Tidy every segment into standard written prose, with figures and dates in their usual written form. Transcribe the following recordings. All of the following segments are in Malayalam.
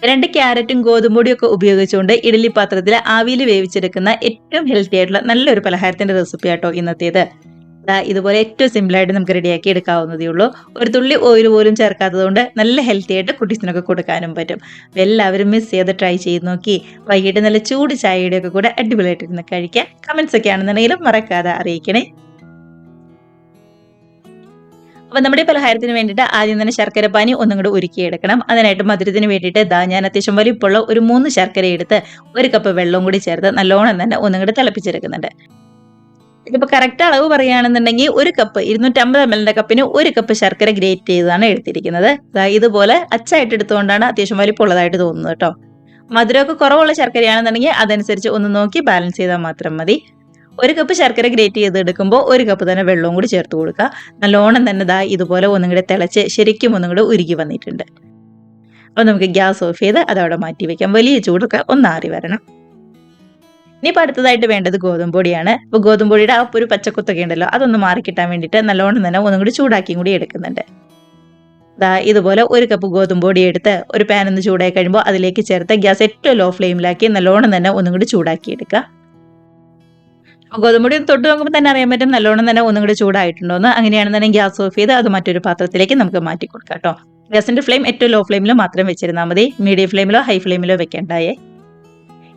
2 ക്യാരറ്റും ഗോതമ്പൊടിയും ഒക്കെ ഉപയോഗിച്ചുകൊണ്ട് ഇഡ്ഡലി പാത്രത്തിൽ ആവിയിൽ വേവിച്ചെടുക്കുന്ന ഏറ്റവും ഹെൽത്തി ആയിട്ടുള്ള നല്ലൊരു പലഹാരത്തിന്റെ റെസിപ്പി ആട്ടോ ഇന്നത്തേത്. ഇതുപോലെ ഏറ്റവും സിമ്പിളായിട്ട് നമുക്ക് റെഡിയാക്കി എടുക്കാവുന്നതേ ഉള്ളൂ. ഒരു തുള്ളി ഓയിൽ പോലും ചേർക്കാത്തതുകൊണ്ട് നല്ല ഹെൽത്തി ആയിട്ട് കുട്ടീസിനൊക്കെ കൊടുക്കാനും പറ്റും. എല്ലാവരും മിസ് ചെയ്ത് ട്രൈ ചെയ്ത് നോക്കി വൈകിട്ട് നല്ല ചൂട് ചായയുടെ ഒക്കെ കൂടെ അടിപൊളിയായിട്ടിരുന്ന് കഴിക്കാം. കമന്റ്സ് ഒക്കെ ആണെന്നുണ്ടെങ്കിലും മറക്കാതെ അറിയിക്കണേ. അപ്പൊ നമ്മുടെ പലഹാരത്തിന് വേണ്ടിയിട്ട് ആദ്യം തന്നെ ശർക്കര പാനി ഒന്നും കൂടെ ഉരുക്കിയെടുക്കണം. അതിനായിട്ട് മധുരത്തിന് വേണ്ടിയിട്ട് ഞാൻ അത്യാവശ്യം വലിപ്പമുള്ള ഒരു 3 ശർക്കര എടുത്ത് 1 കപ്പ് വെള്ളം കൂടി ചേർത്ത് നല്ലോണം തന്നെ ഒന്നും കൂടെ തിളപ്പിച്ചെടുക്കുന്നുണ്ട്. ഇതിപ്പോ കറക്റ്റ് അളവ് പറയുകയാണെന്നുണ്ടെങ്കിൽ 1 കപ്പ് 250 ml കപ്പിന് 1 കപ്പ് ശർക്കര ഗ്രേറ്റ് ചെയ്താണ് എടുത്തിരിക്കുന്നത്. ഇതുപോലെ അച്ചായിട്ട് എടുത്തുകൊണ്ടാണ് അത്യാവശ്യം വലിപ്പമുള്ളതായിട്ട് തോന്നുന്നത് കേട്ടോ. മധുരമൊക്കെ കുറവുള്ള ശർക്കരയാണെന്നുണ്ടെങ്കിൽ അതനുസരിച്ച് ഒന്ന് നോക്കി ബാലൻസ് ചെയ്താൽ മാത്രം മതി. 1 കപ്പ് ശർക്കര ഗ്രേറ്റ് ചെയ്ത് എടുക്കുമ്പോൾ 1 കപ്പ് തന്നെ വെള്ളവും കൂടി ചേർത്ത് കൊടുക്കുക. നല്ലോണം തന്നെ ഇതുപോലെ ഒന്നും കൂടി തിളച്ച് ശരിക്കും ഒന്നും കൂടി ഉരുകി വന്നിട്ടുണ്ട്. അപ്പോൾ നമുക്ക് ഗ്യാസ് ഓഫ് ചെയ്ത് അതവിടെ മാറ്റി വെക്കാം. വലിയ ചൂടൊക്കെ ഒന്നാറി വരണം. ഇനിയിപ്പോൾ അടുത്തതായിട്ട് വേണ്ടത് ഗോതമ്പൊടിയാണ്. അപ്പോൾ ഗോതമ്പൊടിയുടെ ആ ഒരു പച്ചക്കുത്തൊക്കെ ഉണ്ടല്ലോ അതൊന്ന് മാറിക്കിട്ടാൻ വേണ്ടിയിട്ട് നല്ലോണം തന്നെ ഒന്നും കൂടി ചൂടാക്കിയും കൂടി എടുക്കുന്നുണ്ട്. ഇതുപോലെ 1 കപ്പ് ഗോതമ്പൊടി എടുത്ത് ഒരു പാൻ ഒന്ന് ചൂടായി കഴിയുമ്പോൾ അതിലേക്ക് ചേർത്ത് ഗ്യാസ് ഏറ്റവും ലോ ഫ്ലെയിമിലാക്കി നല്ലോണം തന്നെ ഒന്നും കൂടി ചൂടാക്കി എടുക്കുക. ഗോതമ്പൊടി തൊട്ട് നോക്കുമ്പോൾ തന്നെ അറിയാൻ പറ്റും നല്ലോണം തന്നെ ഒന്നും കൂടി ചൂടായിട്ടുണ്ടോന്ന്. അങ്ങനെയാണെന്നുണ്ടെങ്കിൽ ഗ്യാസ് ഓഫ് ചെയ്ത് അത് മറ്റൊരു പാത്രത്തിലേക്ക് നമുക്ക് മാറ്റി കൊടുക്കാം കേട്ടോ. ഗ്യാസിന്റെ ഫ്ലെയിം ഏറ്റവും ലോ ഫ്ലെയിമിൽ മാത്രം വെച്ചിരുന്നാൽ മതി. മീഡിയം ഫ്ലെയിമിലോ ഹൈ ഫ്ലെയിമിലോ വെക്കേണ്ടായേ.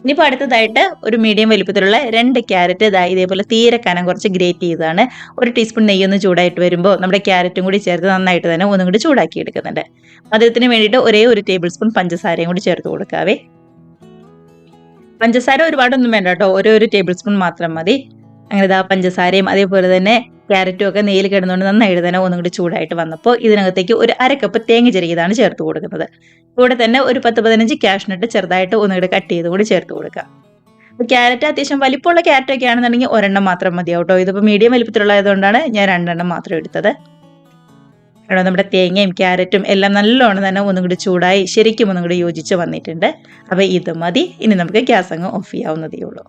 ഇനിയിപ്പോൾ അടുത്തതായിട്ട് ഒരു മീഡിയം വലിപ്പത്തിലുള്ള 2 ക്യാരറ്റ് ഇതേപോലെ തീരെ കനം കുറച്ച് ഗ്രേറ്റ് ചെയ്തതാണ്. 1 ടീസ്പൂൺ നെയ്യൊന്ന് ചൂടായിട്ട് വരുമ്പോൾ നമ്മുടെ ക്യാരറ്റും കൂടി ചേർത്ത് നന്നായിട്ട് തന്നെ ഒന്നും കൂടി ചൂടാക്കി എടുക്കുന്നുണ്ട്. മധുരത്തിന് വേണ്ടിയിട്ട് ഒരേ 1 ടേബിൾ സ്പൂൺ പഞ്ചസാരയും കൂടി ചേർത്ത് കൊടുക്കാവേ. പഞ്ചസാര ഒരുപാടൊന്നും വേണ്ട കേട്ടോ, ഒരു ടേബിൾ സ്പൂൺ മാത്രം മതി. അങ്ങനെ പഞ്ചസാരയും അതേപോലെ തന്നെ ക്യാരറ്റും ഒക്കെ നെയ്യിൽ കിടന്നുകൊണ്ട് നന്നായിട്ട് തന്നെ ഒന്നും കൂടി ചൂടായിട്ട് വന്നപ്പോൾ ഇതിനകത്തേക്ക് ഒരു 1/2 കപ്പ് തേങ്ങ ചെറിയതാണ് ചേർത്ത് കൊടുക്കുന്നത്. കൂടെ തന്നെ ഒരു 10-15 കാഷ്നട്ട് ചെറുതായിട്ട് ഒന്നുകൂടി കട്ട് ചെയ്ത് കൂടി ചേർത്ത് കൊടുക്കുക. അപ്പോൾ ക്യാരറ്റ് അത്യാവശ്യം വലിപ്പമുള്ള ക്യാരറ്റ് ഒക്കെ ആണെന്നുണ്ടെങ്കിൽ ഒരെണ്ണം മാത്രം മതിയാവും കേട്ടോ. ഇതിപ്പോൾ മീഡിയം വലിപ്പത്തിലുള്ളതുകൊണ്ടാണ് ഞാൻ 2 എണ്ണം മാത്രം എടുത്തത്. നമ്മുടെ തേങ്ങയും ക്യാരറ്റും എല്ലാം നല്ലോണം തന്നെ ഒന്നും കൂടി ചൂടായി ശരിക്കും ഒന്നും കൂടി യോജിച്ച് വന്നിട്ടുണ്ട്. അപ്പോൾ ഇത് മതി. ഇനി നമുക്ക് ഗ്യാസ് അങ്ങ് ഓഫ് ചെയ്യാവുന്നതേ ഉള്ളൂ.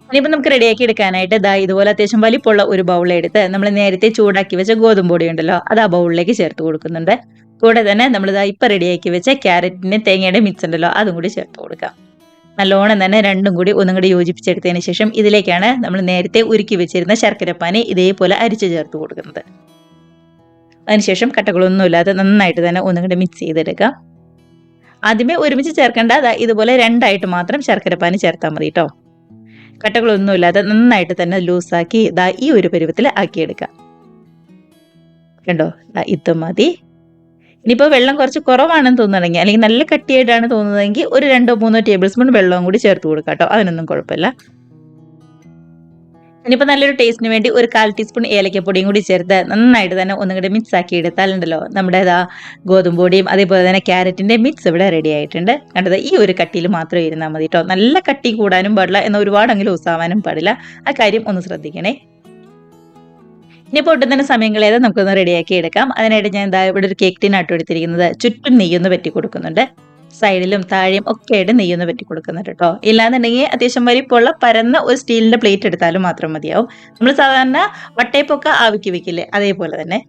ഇനിയിപ്പോൾ നമുക്ക് റെഡിയാക്കി എടുക്കാനായിട്ട് ഇതുപോലെ അത്യാവശ്യം വലിപ്പമുള്ള ഒരു ബൗൾ എടുത്ത് നമ്മൾ നേരത്തെ ചൂടാക്കി വെച്ച ഗോതമ്പൊടി ഉണ്ടല്ലോ അത് ആ ബൗളിലേക്ക് ചേർത്ത് കൊടുക്കുന്നുണ്ട്. കൂടെ തന്നെ നമ്മൾ ഇപ്പം റെഡിയാക്കി വെച്ച ക്യാരറ്റിൻ്റെ തേങ്ങയുടെ മിക്സ് ഉണ്ടല്ലോ അതും കൂടി ചേർത്ത് കൊടുക്കാം. നല്ലോണം തന്നെ രണ്ടും കൂടി ഒന്നും കൂടി യോജിപ്പിച്ചെടുത്തതിന് ശേഷം ഇതിലേക്കാണ് നമ്മൾ നേരത്തെ ഉരുക്കി വെച്ചിരുന്ന ശർക്കരപ്പാനി ഇതേപോലെ അരിച്ച് ചേർത്ത് കൊടുക്കുന്നത്. അതിനുശേഷം കട്ടകളൊന്നുമില്ലാതെ നന്നായിട്ട് തന്നെ ഒന്നും കൂടി മിക്സ് ചെയ്തെടുക്കാം. ആദ്യമേ ഒരുമിച്ച് ചേർക്കേണ്ട ഇതുപോലെ 2ആയിട്ട് മാത്രം ശർക്കരപ്പാനി ചേർത്താൽ മതി കേട്ടോ. കട്ടകളൊന്നുമില്ലാതെ നന്നായിട്ട് തന്നെ ലൂസാക്കി ഈ ഒരു പരുവത്തിൽ ആക്കിയെടുക്കാം. കണ്ടോ, ഇത് മതി. ഇനിയിപ്പോൾ വെള്ളം കുറച്ച് കുറവാണെന്ന് തോന്നുകയാണെങ്കിൽ അല്ലെങ്കിൽ നല്ല കട്ടിയായിട്ടാണ് തോന്നുന്നതെങ്കിൽ ഒരു 2-3 ടേബിൾ സ്പൂൺ വെള്ളവും കൂടി ചേർത്ത് കൊടുക്കാം കേട്ടോ. അതിനൊന്നും കുഴപ്പമില്ല. ഇനിയിപ്പോൾ നല്ലൊരു ടേസ്റ്റിന് വേണ്ടി ഒരു 1/4 ടീസ്പൂൺ ഏലക്കപ്പൊടിയും കൂടി ചേർത്ത് നന്നായിട്ട് തന്നെ ഒന്നും കൂടി മിക്സ് ആക്കി എടുത്താലുണ്ടല്ലോ നമ്മുടെ ഗോതമ്പൊടിയും അതേപോലെ തന്നെ ക്യാരറ്റിൻ്റെ മിക്സ് ഇവിടെ റെഡി ആയിട്ടുണ്ട്. കണ്ടത് ഈ ഒരു കട്ടിയിൽ മാത്രം ഇരുന്നാൽ മതി കേട്ടോ. നല്ല കട്ടി കൂടാനും പാടില്ല, എന്നാൽ ഒരുപാടെങ്കിലും ലൂസാവാനും പാടില്ല. ആ കാര്യം ഒന്ന് ശ്രദ്ധിക്കണേ. ഇനിയിപ്പോൾ ഒട്ടും തന്നെ സമയം കളയാതെ നമുക്കൊന്ന് റെഡിയാക്കി എടുക്കാം. അതിനായിട്ട് ഞാൻ ഇവിടെ ഒരു കേക്ക് ടിൻ ആട്ടോ എടുത്തിരിക്കുന്നത്. ചുറ്റും നെയ്യൊന്ന് പറ്റി കൊടുക്കുന്നുണ്ട്. സൈഡിലും താഴെയും ഒക്കെ ആയിട്ട് നെയ്യൊന്ന് പറ്റി കൊടുക്കുന്നുണ്ട് കേട്ടോ. ഇല്ലാന്നുണ്ടെങ്കിൽ അത്യാവശ്യം വലിപ്പമുള്ള പരന്ന ഒരു സ്റ്റീലിന്റെ പ്ലേറ്റ് എടുത്താലും മാത്രം മതിയാവും. നമ്മൾ സാധാരണ വട്ടയപ്പൊക്കെ ആവിക്ക് വെക്കില്ലേ അതേപോലെ തന്നെ.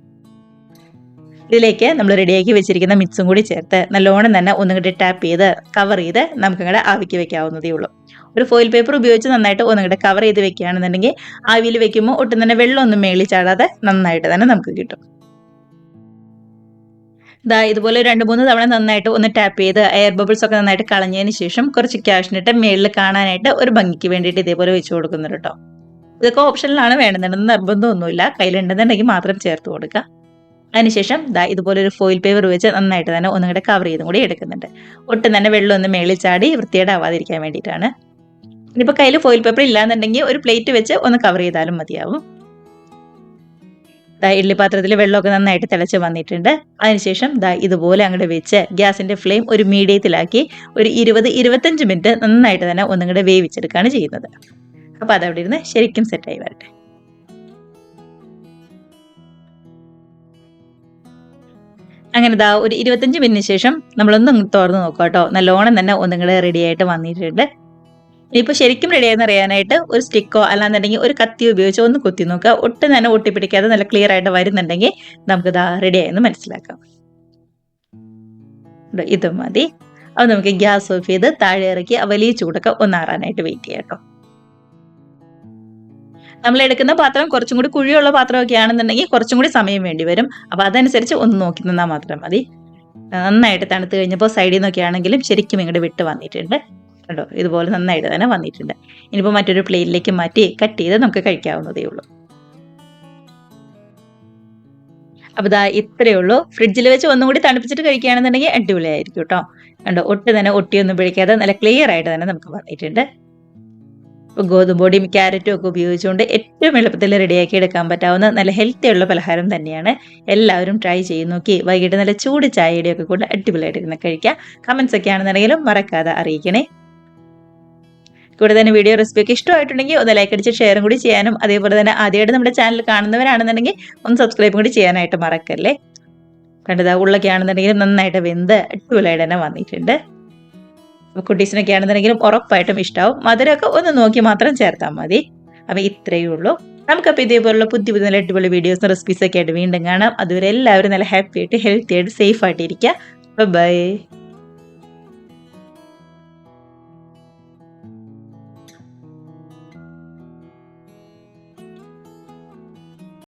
ഇതിലേക്ക് നമ്മൾ റെഡിയാക്കി വെച്ചിരിക്കുന്ന മിക്സും കൂടി ചേർത്ത് നല്ലോണം തന്നെ ഒന്നും കൂടി ടാപ്പ് ചെയ്ത് കവർ ചെയ്ത് നമുക്കങ്ങടെ ആവിക്ക് വെക്കാവുന്നതേ ഉള്ളൂ. ഒരു ഫോയിൽ പേപ്പർ ഉപയോഗിച്ച് നന്നായിട്ട് ഒന്നും കൂടെ കവർ ചെയ്ത് വെക്കുകയാണെന്നുണ്ടെങ്കിൽ ആവിയിൽ വെക്കുമ്പോൾ ഒട്ടും തന്നെ വെള്ളമൊന്നും മേളിൽ ചാടാതെ നന്നായിട്ട് തന്നെ നമുക്ക് കിട്ടും. ഇതുപോലെ 2-3 തവണ നന്നായിട്ട് ഒന്ന് ടാപ്പ് ചെയ്ത് എയർ ബബിൾസ് ഒക്കെ നന്നായിട്ട് കളഞ്ഞതിന് ശേഷം കുറച്ച് കാഷ്നട്ട് മേളിൽ കാണാനായിട്ട് ഒരു ഭംഗിക്ക് വേണ്ടിയിട്ട് ഇതേപോലെ വെച്ച് കൊടുക്കുന്നുണ്ട് കേട്ടോ. ഇതൊക്കെ ഓപ്ഷനിലാണ്, വേണമെന്നുണ്ടെന്ന് നിർബന്ധമൊന്നുമില്ല. കയ്യിലുണ്ടെന്നുണ്ടെങ്കിൽ മാത്രം ചേർത്ത് കൊടുക്കുക. അതിനുശേഷം ഇതുപോലെ ഒരു ഫോയിൽ പേപ്പർ വെച്ച് നന്നായിട്ട് തന്നെ ഒന്നും കൂടെ കവർ ചെയ്തും കൂടി എടുക്കുന്നുണ്ട്. ഒട്ടും തന്നെ വെള്ളം ഒന്ന് മേളിൽ ചാടി വൃത്തിയേടാവാതിരിക്കാൻ വേണ്ടിയിട്ടാണ്. ഇനിയിപ്പോൾ കയ്യിൽ ഫോയിൽ പേപ്പർ ഇല്ലാന്നുണ്ടെങ്കിൽ ഒരു പ്ലേറ്റ് വെച്ച് ഒന്ന് കവർ ചെയ്താലും മതിയാവും. ഇഡ്ഡലി പാത്രത്തിൽ വെള്ളമൊക്കെ നന്നായിട്ട് തിളച്ച് വന്നിട്ടുണ്ട്. അതിനുശേഷം ഇതുപോലെ അങ്ങോട്ട് വെച്ച് ഗ്യാസിന്റെ ഫ്ലെയിം ഒരു മീഡിയത്തിലാക്കി ഒരു 20-25 മിനിറ്റ് നന്നായിട്ട് തന്നെ ഒന്നും കൂടെ വേവിച്ചെടുക്കുകയാണ് ചെയ്യുന്നത്. അപ്പോൾ അതവിടെ ഇരുന്ന് ശരിക്കും സെറ്റായി വരട്ടെ. അങ്ങനെ ഒരു 25 മിനിറ്റിന് ശേഷം നമ്മളൊന്നും തുറന്ന് നോക്കാം കേട്ടോ. നല്ലോണം തന്നെ ഒന്നും കൂടെ റെഡി ആയിട്ട് വന്നിട്ടുണ്ട്. ഇപ്പോൾ ശരിക്കും റെഡിയായെന്ന് അറിയാനായിട്ട് ഒരു സ്റ്റിക്കോ അല്ലാന്നുണ്ടെങ്കിൽ ഒരു കത്തി ഉപയോഗിച്ച് ഒന്ന് കുത്തി നോക്കുക. ഒട്ടും തന്നെ ഒട്ടിപ്പിടിക്കാതെ നല്ല ക്ലിയർ ആയിട്ട് വരുന്നുണ്ടെങ്കിൽ നമുക്ക് റെഡിയായെന്ന് മനസ്സിലാക്കാം. ഇത് മതി. അത് നമുക്ക് ഗ്യാസ് ഓഫ് ചെയ്ത് താഴെ ഇറക്കി ആ വലിയ ചൂടൊക്കെ ഒന്നാറാനായിട്ട് വെയിറ്റ് ചെയ്യാം കേട്ടോ. നമ്മൾ എടുക്കുന്ന പാത്രം കുറച്ചും കൂടി കുഴിയുള്ള പാത്രമൊക്കെ ആണെന്നുണ്ടെങ്കിൽ കുറച്ചും കൂടി സമയം വേണ്ടി വരും. അപ്പോൾ അതനുസരിച്ച് ഒന്ന് നോക്കി നിന്നാൽ മാത്രം മതി. നന്നായിട്ട് തണുത്ത് കഴിഞ്ഞപ്പോൾ സൈഡിൽ നിന്നൊക്കെ ആണെങ്കിലും ശരിക്കും ഇങ്ങോട്ട് വിട്ട് വന്നിട്ടുണ്ട് കേട്ടോ. ഇതുപോലെ നന്നായിട്ട് തന്നെ വന്നിട്ടുണ്ട്. ഇനിയിപ്പോൾ മറ്റൊരു പ്ലേറ്റിലേക്ക് മാറ്റി കട്ട് ചെയ്ത് നമുക്ക് കഴിക്കാവുന്നതേ ഉള്ളൂ. അപ്പോൾ ഇതാ ഇത്രയേ ഉള്ളൂ. ഫ്രിഡ്ജിൽ വെച്ച് ഒന്നും കൂടി തണുപ്പിച്ചിട്ട് കഴിക്കുകയാണെന്നുണ്ടെങ്കിൽ അടിപൊളിയായിരിക്കും കേട്ടോ. കണ്ടോ, ഒട്ടും തന്നെ ഒട്ടിയൊന്നും പിടിക്കാതെ നല്ല ക്ലിയർ ആയിട്ട് തന്നെ നമുക്ക് വന്നിട്ടുണ്ട്. ഗോതമ്പ് പൊടിയും ക്യാരറ്റും ഒക്കെ ഉപയോഗിച്ചുകൊണ്ട് ഏറ്റവും എളുപ്പത്തിൽ റെഡിയാക്കി എടുക്കാൻ പറ്റാവുന്ന നല്ല ഹെൽത്തി ഉള്ള പലഹാരം തന്നെയാണ്. എല്ലാവരും ട്രൈ ചെയ്ത് നോക്കി വൈകിട്ട് നല്ല ചൂട് ചായയുടെയൊക്കെ കൊണ്ട് അടിപൊളിയായിട്ട് ഇരുന്ന് കഴിക്കാം. കമൻസ് ഒക്കെ ആണെന്നുണ്ടെങ്കിലും മറക്കാതെ അറിയിക്കണേ. കൂടെ തന്നെ വീഡിയോ റെസിപ്പിയൊക്കെ ഇഷ്ടമായിട്ടുണ്ടെങ്കിൽ ഒന്ന് ലൈക്ക് അടിച്ച് ഷെയറും കൂടി ചെയ്യാനും, അതേപോലെ തന്നെ ആദ്യമായിട്ട് നമ്മുടെ ചാനൽ കാണുന്നവരാണെന്നുണ്ടെങ്കിൽ ഒന്ന് സബ്സ്ക്രൈബും കൂടി ചെയ്യാനായിട്ട് മറക്കല്ലേ. കണ്ടതാ ഉള്ളൊക്കെ ആണെന്നുണ്ടെങ്കിലും നന്നായിട്ട് വെന്ത് അടിപൊളിയായിട്ട് തന്നെ വന്നിട്ടുണ്ട്. അപ്പോൾ കുട്ടീസിനൊക്കെ ആണെന്നുണ്ടെങ്കിലും ഉറപ്പായിട്ടും ഇഷ്ടമാവും. മധുരമൊക്കെ ഒന്ന് നോക്കി മാത്രം ചേർത്താൽ മതി. അപ്പോൾ ഇത്രയേ ഉള്ളൂ. നമുക്കപ്പോൾ ഇതേപോലുള്ള പുതിയ പുതിയ നല്ല അടിപൊളി വീഡിയോസും റെസിപ്പീസൊക്കെ ആയിട്ട് വീണ്ടും കാണാം. അതുവരെ എല്ലാവരും നല്ല ഹാപ്പി ആയിട്ട് ഹെൽത്തി ആയിട്ട് സേഫ് ആയിട്ട് ഇരിക്കുക. ബൈ.